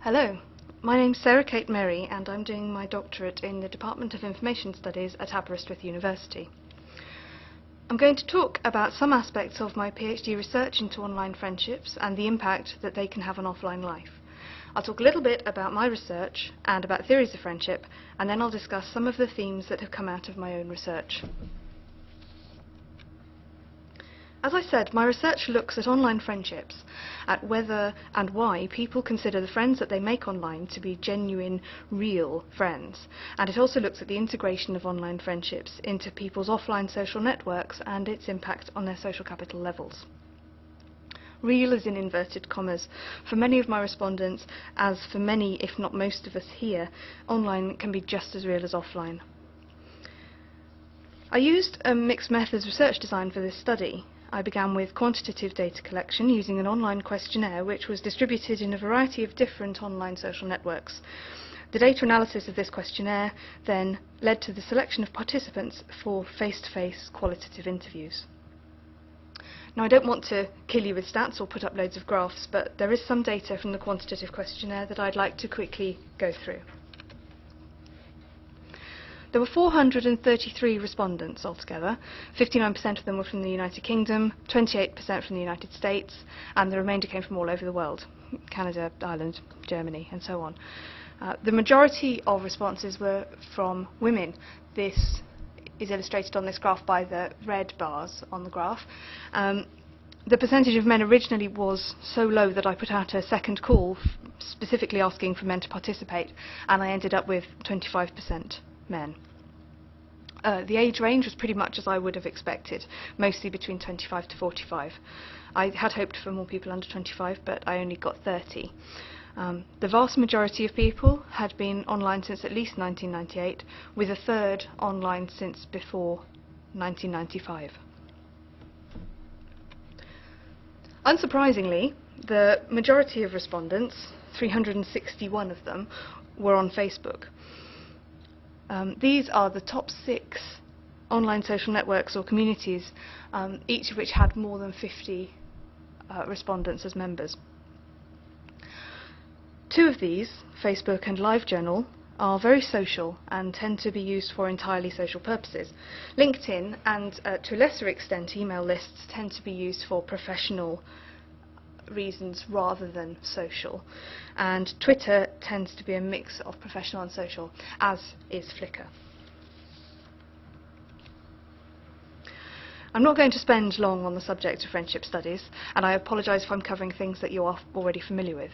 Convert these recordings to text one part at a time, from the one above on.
Hello, my name's Sarah Kate Merry and I'm doing my doctorate in the Department of Information Studies at Aberystwyth University. I'm going to talk about some aspects of my PhD research into online friendships and the impact that they can have on offline life. I'll talk a little bit about my research and about theories of friendship, and then I'll discuss some of the themes that have come out of my own research. As I said, my research looks at online friendships, at whether and why people consider the friends that they make online to be genuine, real friends. And it also looks at the integration of online friendships into people's offline social networks and its impact on their social capital levels. Real is in inverted commas. For many of my respondents, as for many, if not most of us here, online can be just as real as offline. I used a mixed methods research design for this study. I began with quantitative data collection using an online questionnaire which was distributed in a variety of different online social networks. The data analysis of this questionnaire then led to the selection of participants for face-to-face qualitative interviews. Now, I don't want to kill you with stats or put up loads of graphs, but there is some data from the quantitative questionnaire that I'd like to quickly go through. There were 433 respondents altogether. 59% of them were from the United Kingdom, 28% from the United States, and the remainder came from all over the world: Canada, Ireland, Germany, and so on. The majority of responses were from women. This is illustrated on this graph by the red bars on the graph. The percentage of men originally was so low that I put out a second call specifically asking for men to participate, and I ended up with 25% men. The age range was pretty much as I would have expected, mostly between 25 to 45. I had hoped for more people under 25, but I only got 30. The vast majority of people had been online since at least 1998, with a third online since before 1995. Unsurprisingly, the majority of respondents, 361 of them, were on Facebook. These are the top 6 online social networks or communities, each of which had more than 50 respondents as members. 2 of these, Facebook and LiveJournal, are very social and tend to be used for entirely social purposes. LinkedIn and, to a lesser extent, email lists tend to be used for professional reasons rather than social. And Twitter tends to be a mix of professional and social, as is Flickr. I'm not going to spend long on the subject of friendship studies, and I apologise if I'm covering things that you are already familiar with.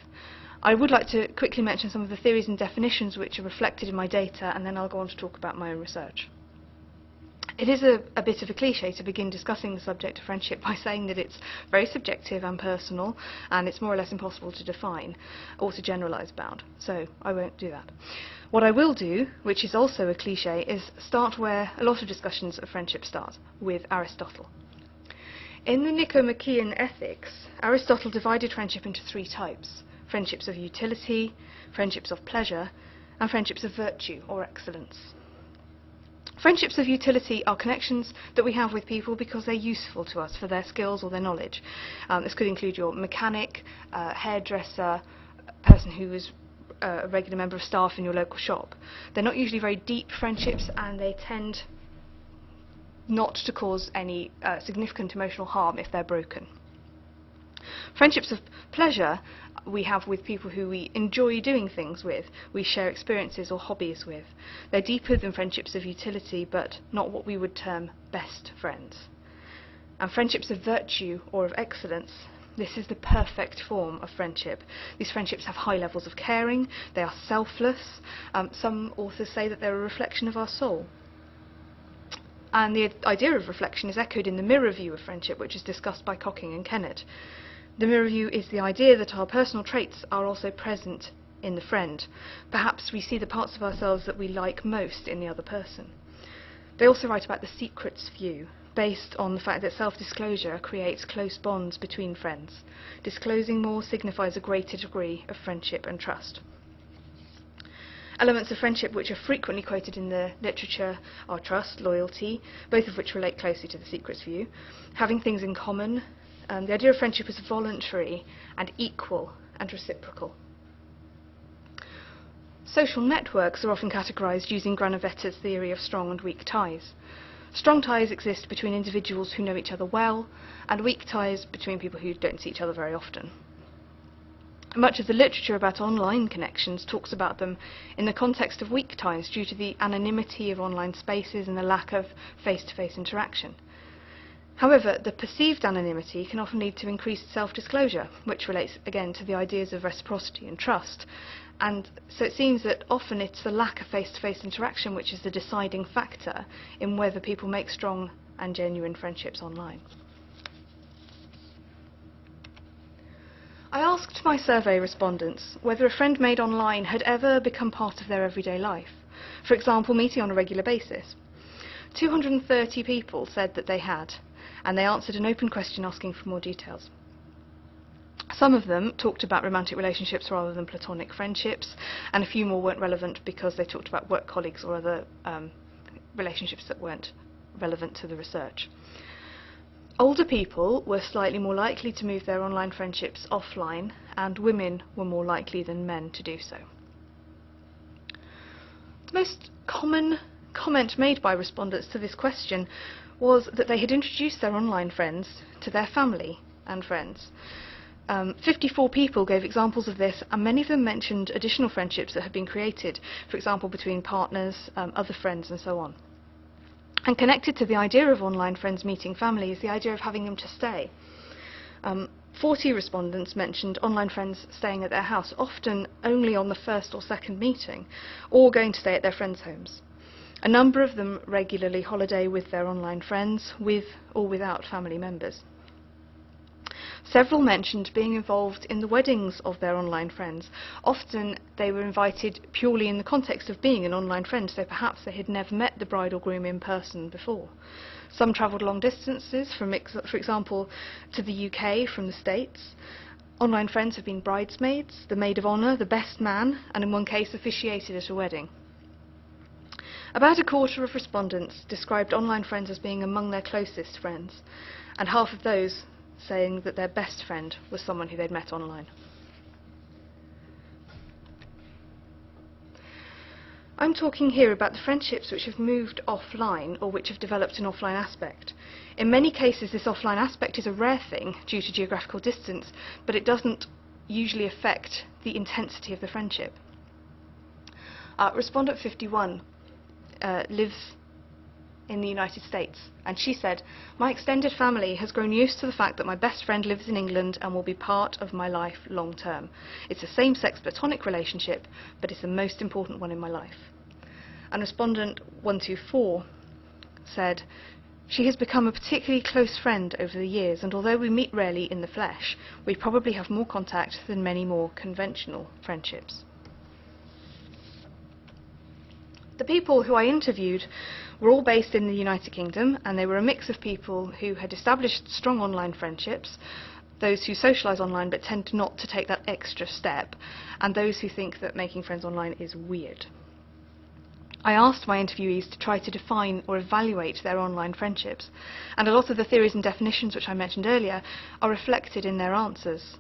I would like to quickly mention some of the theories and definitions which are reflected in my data, and then I'll go on to talk about my own research. It is a bit of a cliché to begin discussing the subject of friendship by saying that it's very subjective and personal, and it's more or less impossible to define or to generalise about, so I won't do that. What I will do, which is also a cliché, is start where a lot of discussions of friendship start, with Aristotle. In the Nicomachean Ethics, Aristotle divided friendship into 3 types: friendships of utility, friendships of pleasure, and friendships of virtue or excellence. Friendships of utility are connections that we have with people because they're useful to us for their skills or their knowledge. This could include your mechanic, hairdresser, person who is a regular member of staff in your local shop. They're not usually very deep friendships, and they tend not to cause any significant emotional harm if they're broken. Friendships of pleasure we have with people who we enjoy doing things with, we share experiences or hobbies with. They're deeper than friendships of utility, but not what we would term best friends. And friendships of virtue or of excellence, this is the perfect form of friendship. These friendships have high levels of caring, they are selfless. Some authors say that they're a reflection of our soul. And the idea of reflection is echoed in the mirror view of friendship, which is discussed by Cocking and Kennett. The mirror view is the idea that our personal traits are also present in the friend. Perhaps we see the parts of ourselves that we like most in the other person. They also write about the secrets view, based on the fact that self-disclosure creates close bonds between friends. Disclosing more signifies a greater degree of friendship and trust. Elements of friendship which are frequently quoted in the literature are trust, loyalty, both of which relate closely to the secrets view, having things in common. The idea of friendship is voluntary and equal and reciprocal. Social networks are often categorised using Granovetter's theory of strong and weak ties. Strong ties exist between individuals who know each other well, and weak ties between people who don't see each other very often. Much of the literature about online connections talks about them in the context of weak ties due to the anonymity of online spaces and the lack of face-to-face interaction. However, the perceived anonymity can often lead to increased self-disclosure, which relates again to the ideas of reciprocity and trust. And so it seems that often it's the lack of face-to-face interaction which is the deciding factor in whether people make strong and genuine friendships online. I asked my survey respondents whether a friend made online had ever become part of their everyday life, for example, meeting on a regular basis. 230 people said that they had, and they answered an open question asking for more details. Some of them talked about romantic relationships rather than platonic friendships, and a few more weren't relevant because they talked about work colleagues or other relationships that weren't relevant to the research. Older people were slightly more likely to move their online friendships offline, and women were more likely than men to do so. The most common comment made by respondents to this question was that they had introduced their online friends to their family and friends. 54 people gave examples of this, and many of them mentioned additional friendships that had been created, for example between partners, other friends and so on. And connected to the idea of online friends meeting family is the idea of having them to stay. 40 respondents mentioned online friends staying at their house, often only on the first or second meeting, or going to stay at their friends' homes. A number of them regularly holiday with their online friends, with or without family members. Several mentioned being involved in the weddings of their online friends. Often they were invited purely in the context of being an online friend, so perhaps they had never met the bride or groom in person before. Some travelled long distances, for example, to the UK from the States. Online friends have been bridesmaids, the maid of honour, the best man, and in one case officiated at a wedding. About a quarter of respondents described online friends as being among their closest friends, and half of those saying that their best friend was someone who they'd met online. I'm talking here about the friendships which have moved offline or which have developed an offline aspect. In many cases this offline aspect is a rare thing due to geographical distance, but it doesn't usually affect the intensity of the friendship. Respondent 51 lives in the United States, and she said, "My extended family has grown used to the fact that my best friend lives in England and will be part of my life long term. It's a same-sex platonic relationship, but it's the most important one in my life." And respondent 124 said, "She has become a particularly close friend over the years, and although we meet rarely in the flesh, we probably have more contact than many more conventional friendships." The people who I interviewed were all based in the United Kingdom, and they were a mix of people who had established strong online friendships, those who socialise online but tend not to take that extra step, and those who think that making friends online is weird. I asked my interviewees to try to define or evaluate their online friendships, and a lot of the theories and definitions which I mentioned earlier are reflected in their answers.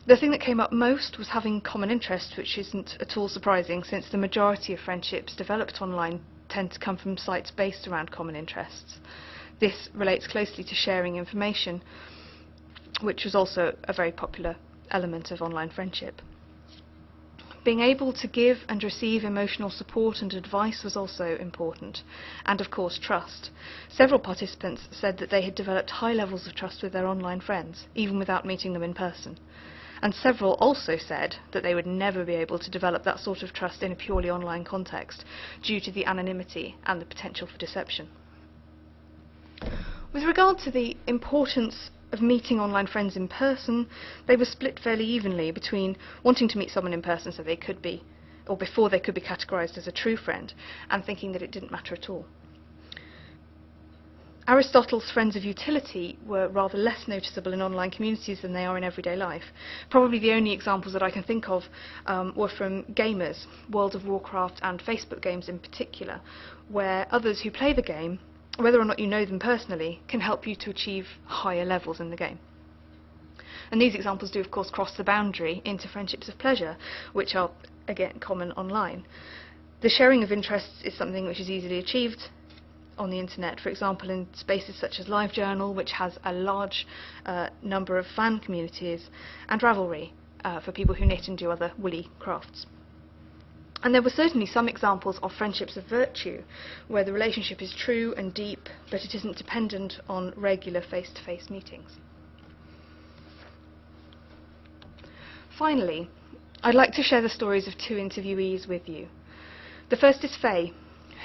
The thing that came up most was having common interests, which isn't at all surprising since the majority of friendships developed online tend to come from sites based around common interests. This relates closely to sharing information, which was also a very popular element of online friendship. Being able to give and receive emotional support and advice was also important, and of course trust. Several participants said that they had developed high levels of trust with their online friends, even without meeting them in person. And several also said that they would never be able to develop that sort of trust in a purely online context due to the anonymity and the potential for deception. With regard to the importance of meeting online friends in person, they were split fairly evenly between wanting to meet someone in person so they could be, or before they could be categorised as a true friend, and thinking that it didn't matter at all. Aristotle's friends of utility were rather less noticeable in online communities than they are in everyday life. Probably the only examples that I can think of were from gamers, World of Warcraft and Facebook games in particular, where others who play the game, whether or not you know them personally, can help you to achieve higher levels in the game. And these examples do, of course, cross the boundary into friendships of pleasure, which are, again, common online. The sharing of interests is something which is easily achieved on the internet, for example, in spaces such as LiveJournal, which has a large number of fan communities, and Ravelry, for people who knit and do other woolly crafts. And there were certainly some examples of friendships of virtue, where the relationship is true and deep, but it isn't dependent on regular face-to-face meetings. Finally, I'd like to share the stories of two interviewees with you. The first is Faye,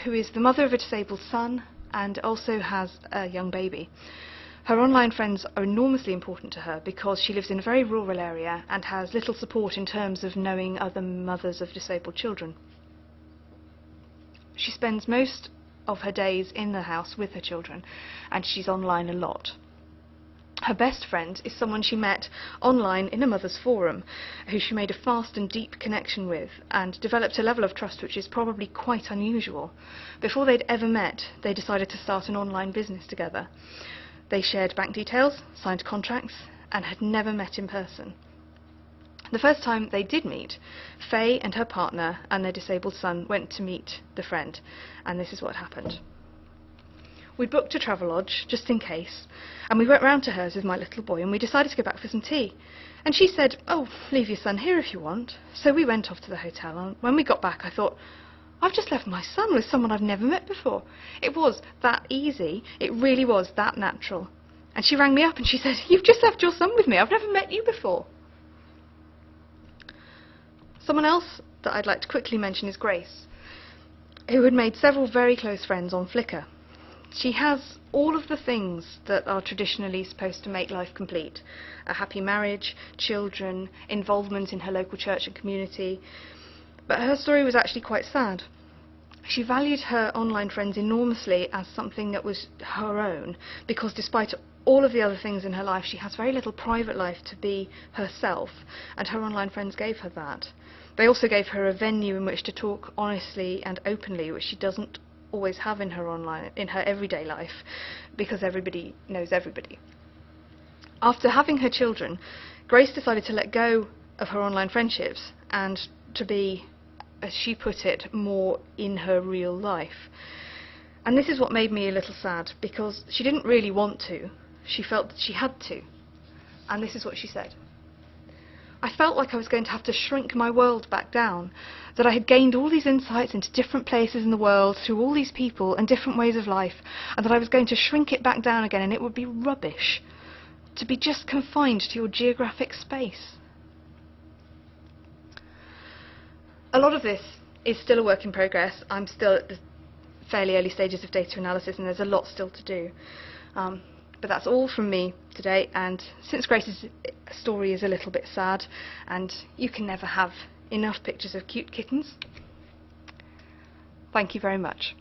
who is the mother of a disabled son and also has a young baby. Her online friends are enormously important to her because she lives in a very rural area and has little support in terms of knowing other mothers of disabled children. She spends most of her days in the house with her children, and she's online a lot. Her best friend is someone she met online in a mother's forum, who she made a fast and deep connection with and developed a level of trust which is probably quite unusual. Before they'd ever met, they decided to start an online business together. They shared bank details, signed contracts, and had never met in person. The first time they did meet, Faye and her partner and their disabled son went to meet the friend, and this is what happened. We booked a Travelodge, just in case, and we went round to hers with my little boy, and we decided to go back for some tea. And she said, "Oh, leave your son here if you want." So we went off to the hotel, and when we got back I thought, I've just left my son with someone I've never met before. It was that easy. It really was that natural. And she rang me up and she said, "You've just left your son with me. I've never met you before." Someone else that I'd like to quickly mention is Grace, who had made several very close friends on Flickr. She has all of the things that are traditionally supposed to make life complete: a happy marriage, children, involvement in her local church and community. But her story was actually quite sad. She valued her online friends enormously as something that was her own, because despite all of the other things in her life, she has very little private life to be herself, and her online friends gave her that. They also gave her a venue in which to talk honestly and openly, which she doesn't always have in her everyday life, because everybody knows everybody. After having her children, Grace decided to let go of her online friendships and to be, as she put it, more in her real life. And this is what made me a little sad, because she didn't really want to. She felt that she had to. And this is what she said: "I felt like I was going to have to shrink my world back down, that I had gained all these insights into different places in the world through all these people and different ways of life, and that I was going to shrink it back down again, and it would be rubbish to be just confined to your geographic space." A lot of this is still a work in progress. I'm still at the fairly early stages of data analysis, and there's a lot still to do. But that's all from me today, and since Grace's story is a little bit sad, and you can never have enough pictures of cute kittens, thank you very much.